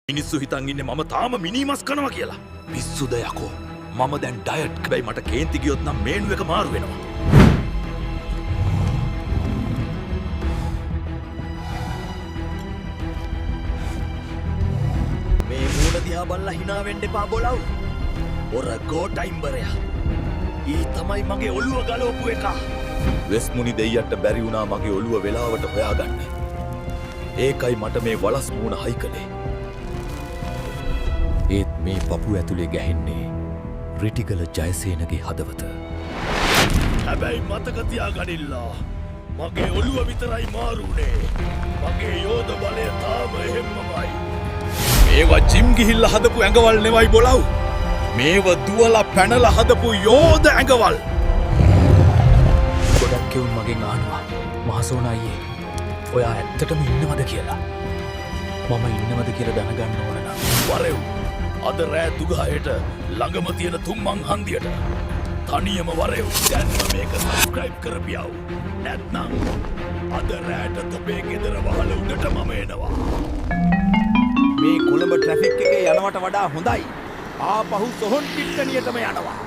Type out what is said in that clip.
මිනිස්සු හිතන් ඉන්නේ මම තාම මිනිමස් කනවා කියලා. පිස්සුද යකෝ. මම දැන් ඩයට් හැබැයි මට කේන්ති ගියොත් නම් මේනු එක මාරු වෙනවා. මේ මූණ දිහා බලලා hina වෙන්න එපා බොලව්. ඔර ගෝ ටයිම්බරයා. ඊ තමයි මගේ ඔළුව ගලවපු එක. වෙස්මුනි දෙයියට බැරි වුණා මගේ ඔළුව වෙලාවට හොයාගන්න. ඒකයි මට මේ වලස් මූණ හයි කළේ. ඒත් මේ පපුව ඇතුලේ ගැහෙන්නේ රිටිගල ජයසේනගේ හදවත. හැබැයි මතක තියාගනිල්ලා. මගේ ඔළුව විතරයි මාරුනේ. මගේ යෝධ බලය තාම එහෙම්මමයි. මේවා ජිම් ගිහිල්ලා හදපු ඇඟවල් නෙවයි බොලව්. මේව දුවලා පැනලා හදපු යෝධ ඇඟවල්. ගොඩක් කෙවුන් මගෙන් ආනවා. මහසෝන අයියේ ඔයා ඇත්තටම ඉන්නවද කියලා. මම ඉන්නවද කියලා දැනගන්න ඕන නම් වරෙව්. අද රෑ දුගහයට ළඟම තියෙන තුම්මන් හන්දියට තනියම වරෙව්. දැන්ම මේක සබ්ස්ක්‍රයිබ් කරපියව්. නැත්නම් අද රෑට තොපේ ගෙදර වහල උඩට මම එනවා. මේ කොළඹ ට්‍රැෆික් එකේ යනවට වඩා හොඳයි ආපහු සොහොන් පිට්ටනියටම යනවා.